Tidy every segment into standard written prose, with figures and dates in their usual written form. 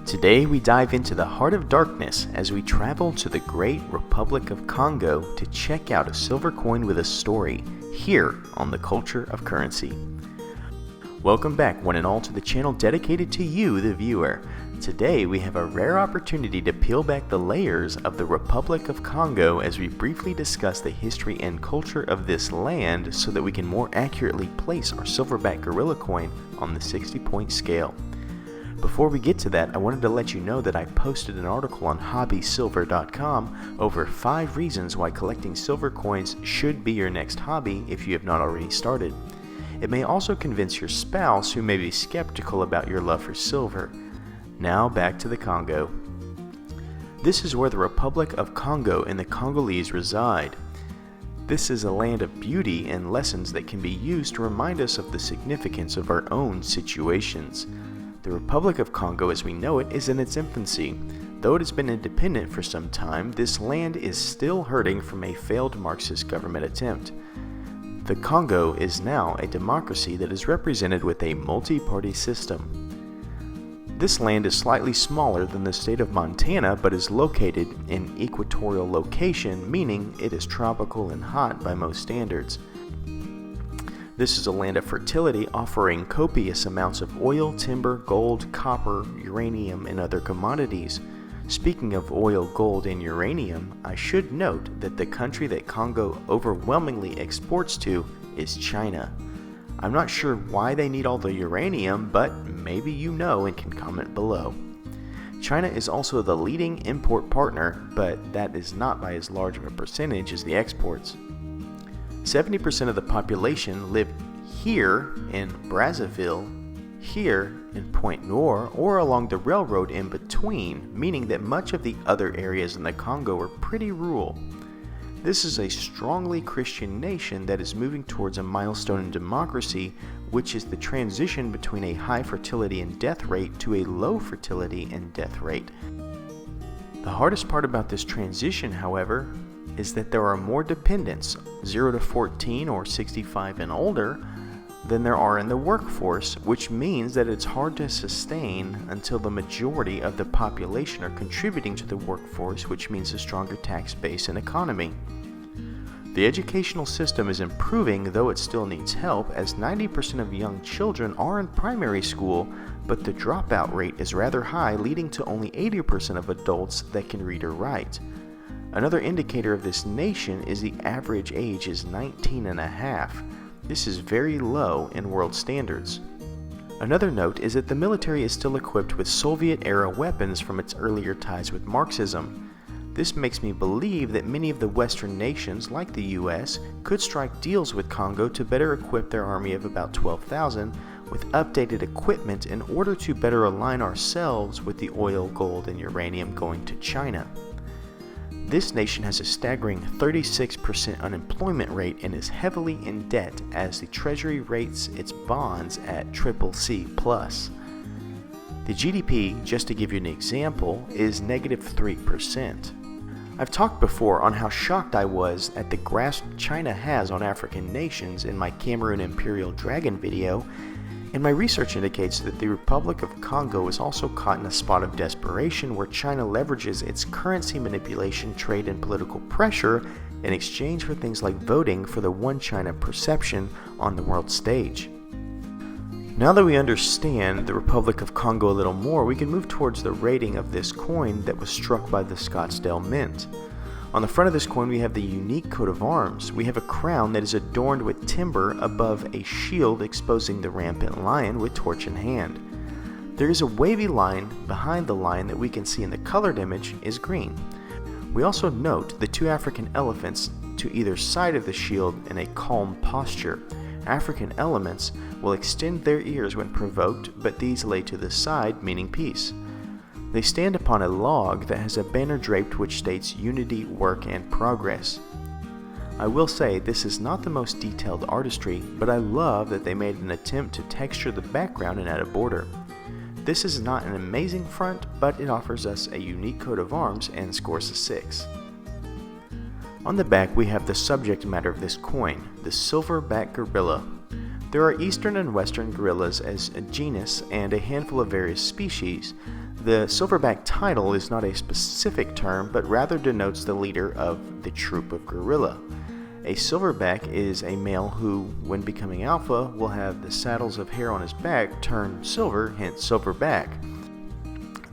Today we dive into the heart of darkness as we travel to the great Republic of Congo to check out a silver coin with a story, here on the Culture of Currency. Welcome back one and all to the channel dedicated to you, the viewer. Today we have a rare opportunity to peel back the layers of the Republic of Congo as we briefly discuss the history and culture of this land so that we can more accurately place our silverback gorilla coin on the 60-point scale. Before we get to that, I wanted to let you know that I posted an article on hobbysilver.com over 5 reasons why collecting silver coins should be your next hobby if you have not already started. It may also convince your spouse who may be skeptical about your love for silver. Now back to the Congo. This is where the Republic of Congo and the Congolese reside. This is a land of beauty and lessons that can be used to remind us of the significance of our own situations. The Republic of Congo as we know it is in its infancy. Though it has been independent for some time, this land is still hurting from a failed Marxist government attempt. The Congo is now a democracy that is represented with a multi-party system. This land is slightly smaller than the state of Montana but is located in equatorial location, meaning it is tropical and hot by most standards. This is a land of fertility offering copious amounts of oil, timber, gold, copper, uranium, and other commodities. Speaking of oil, gold, and uranium, I should note that the country that Congo overwhelmingly exports to is China. I'm not sure why they need all the uranium, but maybe you know and can comment below. China is also the leading import partner, but that is not by as large of a percentage as the exports. 70% of the population live here in Brazzaville, here in Point Noir, or along the railroad in between, meaning that much of the other areas in the Congo are pretty rural. This is a strongly Christian nation that is moving towards a milestone in democracy, which is the transition between a high fertility and death rate to a low fertility and death rate. The hardest part about this transition, however, is that there are more dependents, 0 to 14 or 65 and older, than there are in the workforce, which means that it's hard to sustain until the majority of the population are contributing to the workforce, which means a stronger tax base and economy. The educational system is improving, though it still needs help, as 90% of young children are in primary school, but the dropout rate is rather high, leading to only 80% of adults that can read or write. Another indicator of this nation is the average age is 19 and a half. This is very low in world standards. Another note is that the military is still equipped with Soviet-era weapons from its earlier ties with Marxism. This makes me believe that many of the Western nations, like the US, could strike deals with Congo to better equip their army of about 12,000 with updated equipment in order to better align ourselves with the oil, gold, and uranium going to China. This nation has a staggering 36% unemployment rate and is heavily in debt as the Treasury rates its bonds at CCC+. The GDP, just to give you an example, is -3%. I've talked before on how shocked I was at the grasp China has on African nations in my Cameroon Imperial Dragon video, and my research indicates that the Republic of Congo is also caught in a spot of desperation where China leverages its currency manipulation, trade, and political pressure in exchange for things like voting for the one China perception on the world stage. Now that we understand the Republic of Congo a little more, we can move towards the rating of this coin that was struck by the Scottsdale Mint. On the front of this coin we have the unique coat of arms. We have a crown that is adorned with timber above a shield exposing the rampant lion with torch in hand. There is a wavy line behind the lion that we can see in the colored image is green. We also note the 2 African elephants to either side of the shield in a calm posture. African elements will extend their ears when provoked, but these lay to the side, meaning peace. They stand upon a log that has a banner draped which states unity, work, and progress. I will say this is not the most detailed artistry, but I love that they made an attempt to texture the background and add a border. This is not an amazing front, but it offers us a unique coat of arms and scores a 6. On the back we have the subject matter of this coin, the silverback gorilla. There are eastern and western gorillas as a genus and a handful of various species. The silverback title is not a specific term, but rather denotes the leader of the troop of gorilla. A silverback is a male who, when becoming alpha, will have the saddles of hair on his back turn silver, hence silverback.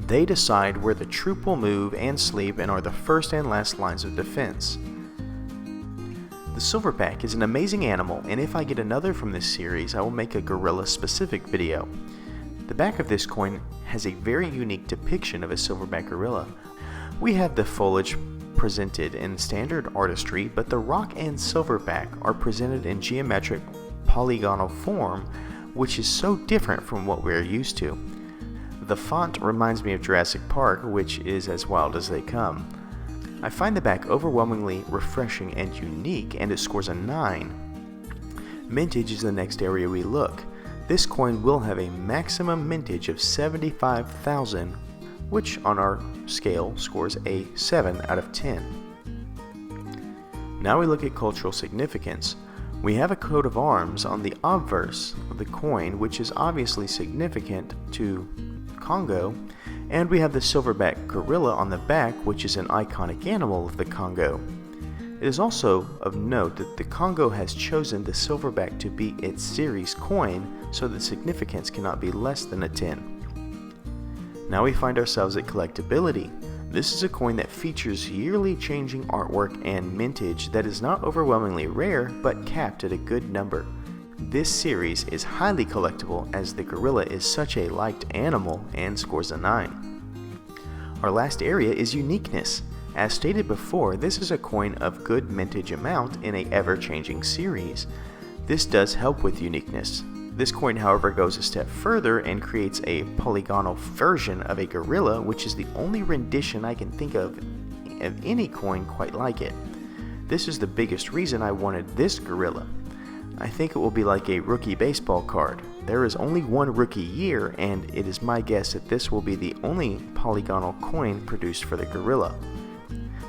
They decide where the troop will move and sleep and are the first and last lines of defense. The silverback is an amazing animal, and if I get another from this series, I will make a gorilla-specific video. The back of this coin has a very unique depiction of a silverback gorilla. We have the foliage presented in standard artistry, but the rock and silverback are presented in geometric polygonal form, which is so different from what we are used to. The font reminds me of Jurassic Park, which is as wild as they come. I find the back overwhelmingly refreshing and unique, and it scores a 9. Mintage is the next area we look. This coin will have a maximum mintage of 75,000, which on our scale scores a 7 out of 10. Now we look at cultural significance. We have a coat of arms on the obverse of the coin, which is obviously significant to Congo, and we have the silverback gorilla on the back, which is an iconic animal of the Congo. It is also of note that the Congo has chosen the silverback to be its series coin, so the significance cannot be less than a 10. Now we find ourselves at collectability. This is a coin that features yearly changing artwork and mintage that is not overwhelmingly rare, but capped at a good number. This series is highly collectible as the gorilla is such a liked animal and scores a 9. Our last area is uniqueness. As stated before, this is a coin of good mintage amount in a ever-changing series. This does help with uniqueness. This coin, however, goes a step further and creates a polygonal version of a gorilla, which is the only rendition I can think of any coin quite like it. This is the biggest reason I wanted this gorilla. I think it will be like a rookie baseball card. There is only one rookie year, and it is my guess that this will be the only polygonal coin produced for the gorilla.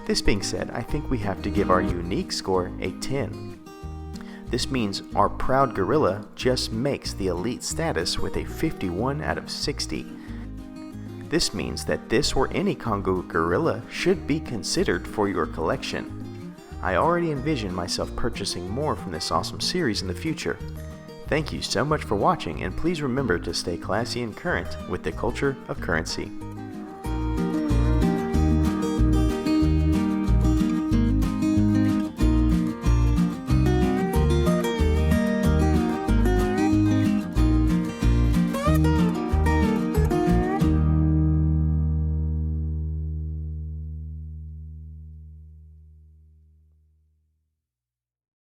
This being said, I think we have to give our unique score a 10. This means our proud gorilla just makes the elite status with a 51 out of 60. This means that this or any Congo gorilla should be considered for your collection. I already envision myself purchasing more from this awesome series in the future. Thank you so much for watching, and please remember to stay classy and current with the culture of currency.